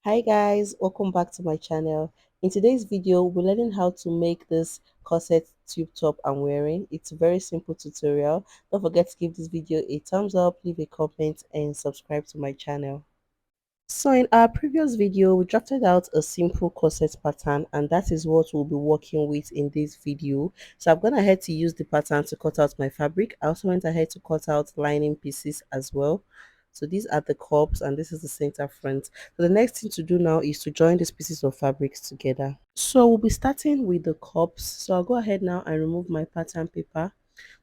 Hi guys, welcome back to my channel. In today's video, we're learning how to make this corset tube top I'm wearing. It's a very simple tutorial. Don't forget to give this video a thumbs up, leave a comment and subscribe to my channel. So in our previous video, we drafted out a simple corset pattern and that is what we'll be working with in this video. So I've gone ahead to use the pattern to cut out my fabric. I also went ahead to cut out lining pieces as well. So these are the cups and this is the center front. So the next thing to do now is to join these pieces of fabrics together. So we'll be starting with the cups. So I'll go ahead now and remove my pattern paper.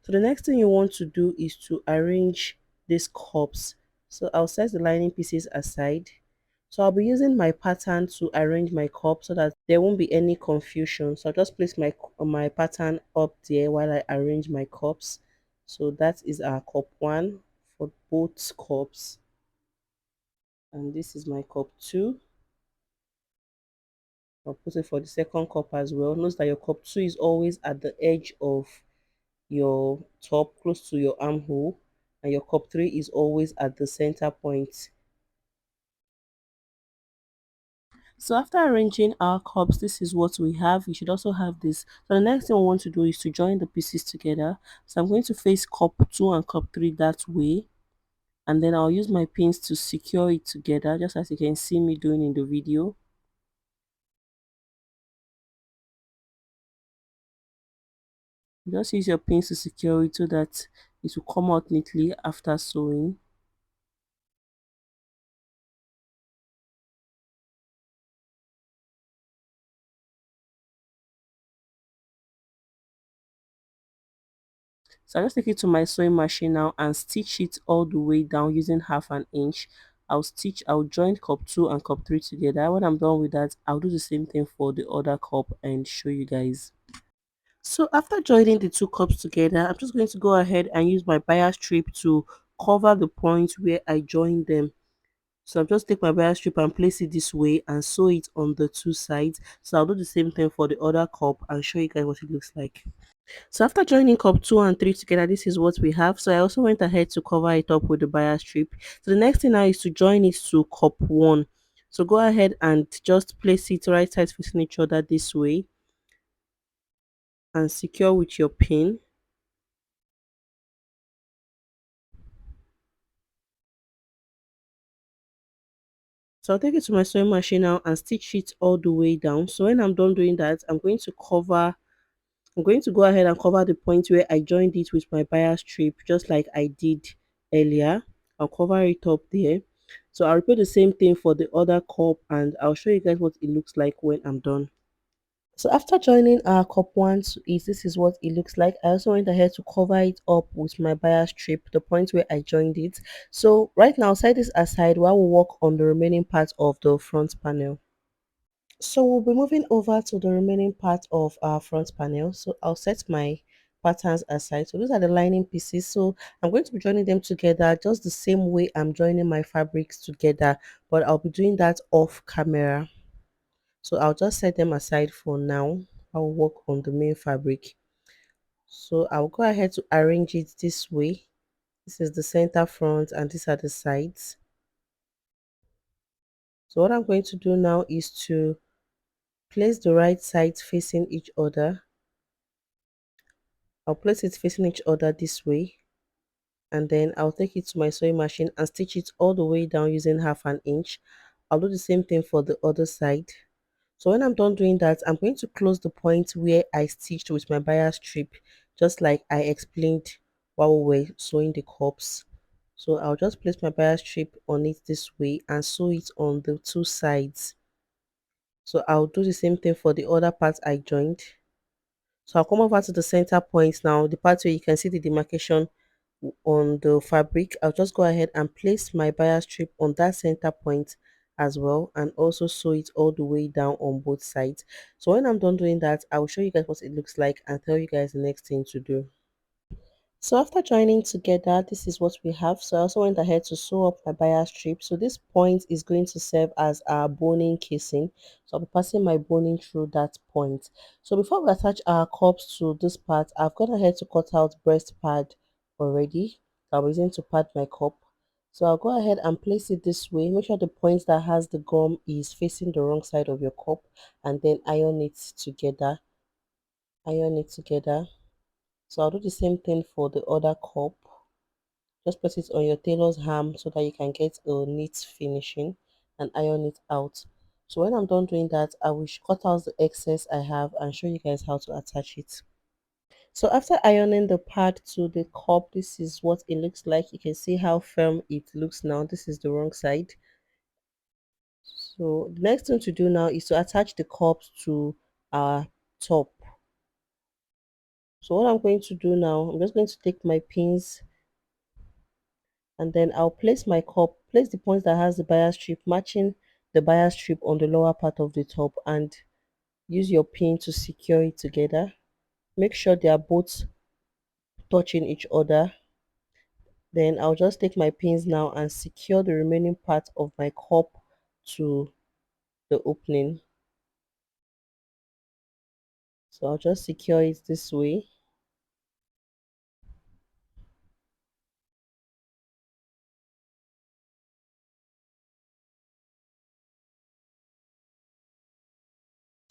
So the next thing you want to do is to arrange these cups. So I'll set the lining pieces aside. So I'll be using my pattern to arrange my cup so that there won't be any confusion. So I'll just place my pattern up there while I arrange my cups. So that is our cup one for both cups. And this is my cup two. I'll put it for the second cup as well. Notice that your cup two is always at the edge of your top, close to your armhole, and your cup three is always at the center point. So after arranging our cups, this is what we have. You should also have this. So the next thing we want to do is to join the pieces together. So I'm going to face cup 2 and cup 3 that way. And then I'll use my pins to secure it together, just as you can see me doing in the video. Just use your pins to secure it so that it will come out neatly after sewing. So I just take it to my sewing machine now and stitch it all the way down using half an inch. I'll join cup 2 and cup 3 together. When I'm done with that, I'll do the same thing for the other cup and show you guys. So after joining the two cups together, I'm just going to go ahead and use my bias strip to cover the point where I joined them. So I'll just take my bias strip and place it this way and sew it on the two sides. So I'll do the same thing for the other cup and show you guys what it looks like. So after joining cup 2 and 3 together, this is what we have. So I also went ahead to cover it up with the bias strip. So the next thing now is to join it to cup 1. So go ahead and just place it right sides facing each other this way and secure with your pin. So I'll take it to my sewing machine now and stitch it all the way down. So when I'm done doing that, I'm going to go ahead and cover the point where I joined it with my bias strip, just like I did earlier. I'll cover it up there. So I'll repeat the same thing for the other cup and I'll show you guys what it looks like when I'm done. So after joining our cup one to it, this is what it looks like. I also went ahead to cover it up with my bias strip, the point where I joined it. So right now, set this aside while we work on the remaining part of the front panel. So we'll be moving over to the remaining part of our front panel. So I'll set my patterns aside. So these are the lining pieces. So I'm going to be joining them together just the same way I'm joining my fabrics together, but I'll be doing that off camera. So I'll just set them aside for now. I'll work on the main fabric. So I'll go ahead to arrange it this way. This is the center front and these are the sides. So what I'm going to do now is to place the right sides facing each other. I'll place it facing each other this way and then I'll take it to my sewing machine and stitch it all the way down using half an inch. I'll do the same thing for the other side. So when I'm done doing that, I'm going to close the point where I stitched with my bias strip, just like I explained while we were sewing the cups. So I'll just place my bias strip on it this way and sew it on the two sides. So I'll do the same thing for the other part I joined. So I'll come over to the center point now, the part where you can see the demarcation on the fabric. I'll just go ahead and place my bias strip on that center point as well and also sew it all the way down on both sides. So when I'm done doing that, I will show you guys what it looks like and tell you guys the next thing to do. So after joining together, this is what we have. So I also went ahead to sew up my bias strip. So this point is going to serve as our boning casing. So I'll be passing my boning through that point. So before we attach our cups to this part, I've gone ahead to cut out breast pad already. I'll be using to pad my cup. So I'll go ahead and place it this way. Make sure the point that has the gum is facing the wrong side of your cup, and then iron it together. Iron it together. So I'll do the same thing for the other cup. Just put it on your tailor's arm so that you can get a neat finishing and iron it out. So when I'm done doing that, I will cut out the excess I have and show you guys how to attach it. So after ironing the pad to the cup, this is what it looks like. You can see how firm it looks now. This is the wrong side. So the next thing to do now is to attach the cup to our top. So what I'm going to do now, I'm just going to take my pins, and then I'll place my cup, place the point that has the bias strip, matching the bias strip on the lower part of the top, and use your pin to secure it together. Make sure they are both touching each other. Then I'll just take my pins now and secure the remaining part of my cup to the opening. So I'll just secure it this way.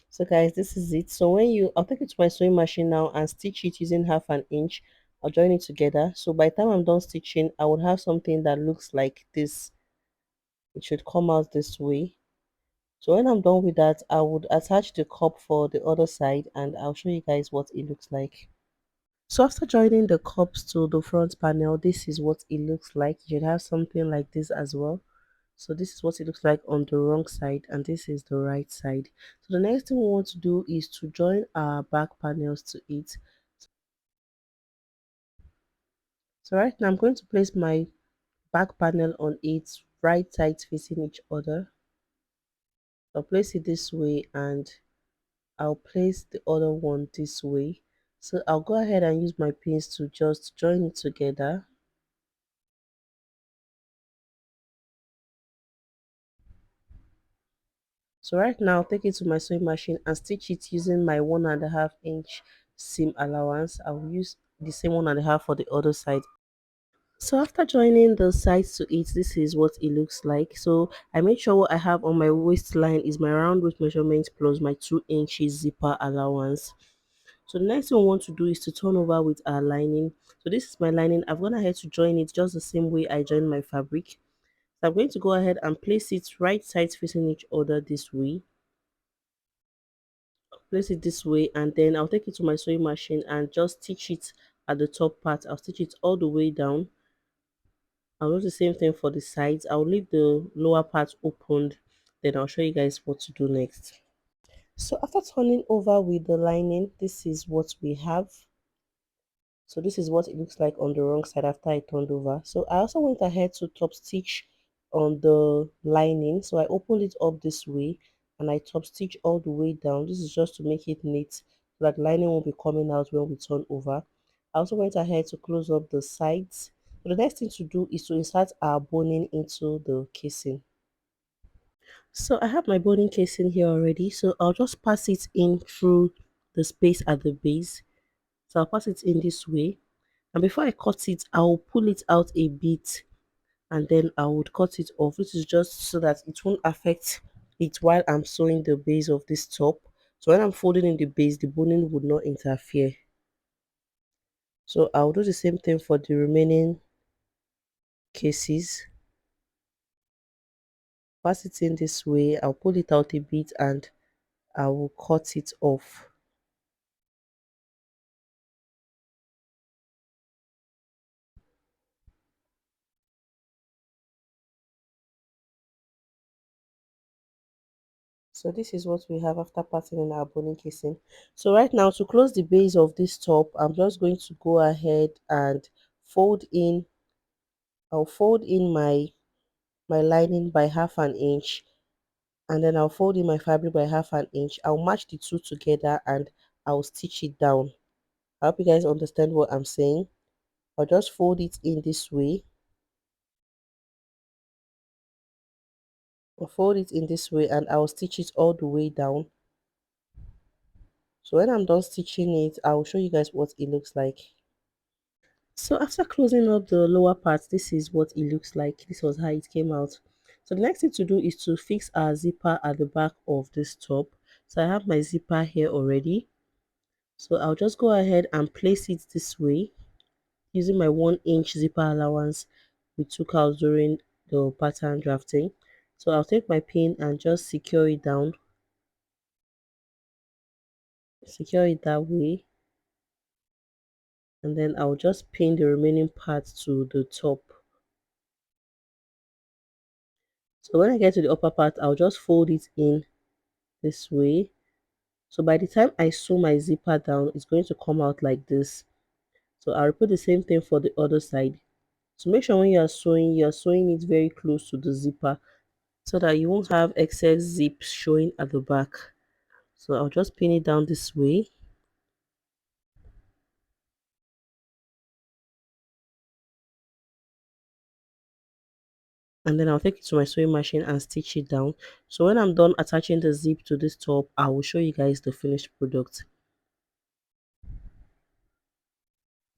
So guys, this is it. So I'll take it to my sewing machine now and stitch it using 1/2 inch. I'll join it together. So by the time I'm done stitching, I would have something that looks like this. It should come out this way. So when I'm done with that, I would attach the cup for the other side, and I'll show you guys what it looks like. So after joining the cups to the front panel, this is what it looks like. You should have something like this as well. So this is what it looks like on the wrong side, and this is the right side. So the next thing we want to do is to join our back panels to it. So right now I'm going to place my back panel on its right sides facing each other. I'll place it this way, and I'll place the other one this way. So I'll go ahead and use my pins to just join it together. So right now, I'll take it to my sewing machine and stitch it using my 1.5 inch seam allowance. I'll use the same 1.5 for the other side. So after joining the sides to it, this is what it looks like. So I made sure what I have on my waistline is my round waist measurement plus my 2 inches zipper allowance. So the next thing we want to do is to turn over with our lining. So this is my lining. I've gone ahead to join it just the same way I joined my fabric. So I'm going to go ahead and place it right sides facing each other this way. Place it this way, and then I'll take it to my sewing machine and just stitch it at the top part. I'll stitch it all the way down. I'll do the same thing for the sides. I'll leave the lower part opened, then I'll show you guys what to do next. So after turning over with the lining, this is what we have. So this is what it looks like on the wrong side after I turned over. So I also went ahead to top stitch on the lining. So I opened it up this way and I top stitch all the way down. This is just to make it neat so that lining won't be coming out when we turn over. I also went ahead to close up the sides. So the next thing to do is to insert our boning into the casing. So I have my boning casing here already. So I'll just pass it in through the space at the base. So I'll pass it in this way. And before I cut it, I'll pull it out a bit, and then I would cut it off. This is just so that it won't affect it while I'm sewing the base of this top. So when I'm folding in the base, the boning would not interfere. So I'll do the same thing for the remaining cases. Pass it in this way, I'll pull it out a bit, and I will cut it off. So this is what we have after passing in our boning casing. So right now, to close the base of this top, I'm just going to go ahead and fold in. I'll fold in my lining by 1/2 inch, and then I'll fold in my fabric by 1/2 inch. I'll match the two together and I'll stitch it down. I hope you guys understand what I'm saying. I'll just fold it in this way. I'll fold it in this way and I'll stitch it all the way down. So when I'm done stitching it, I'll show you guys what it looks like. So after closing up the lower part, this is what it looks like. This was how it came out. So the next thing to do is to fix our zipper at the back of this top. So I have my zipper here already. So I'll just go ahead and place it this way using my 1 inch zipper allowance we took out during the pattern drafting. So I'll take my pin and just secure it down, secure it that way, and then I'll just pin the remaining part to the top. So when I get to the upper part, I'll just fold it in this way. So by the time I sew my zipper down, it's going to come out like this. So I'll repeat the same thing for the other side. So make sure when you are sewing it very close to the zipper so that you won't have excess zip showing at the back. So I'll just pin it down this way. And then I'll take it to my sewing machine and stitch it down. So when I'm done attaching the zip to this top, I will show you guys the finished product.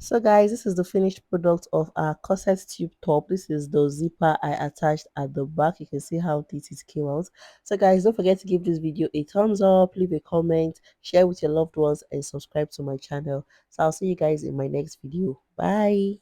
So guys, this is the finished product of our corset tube top. This is the zipper I attached at the back. You can see how neat it came out. So guys, don't forget to give this video a thumbs up, leave a comment, share with your loved ones, and subscribe to my channel. So I'll see you guys in my next video. Bye.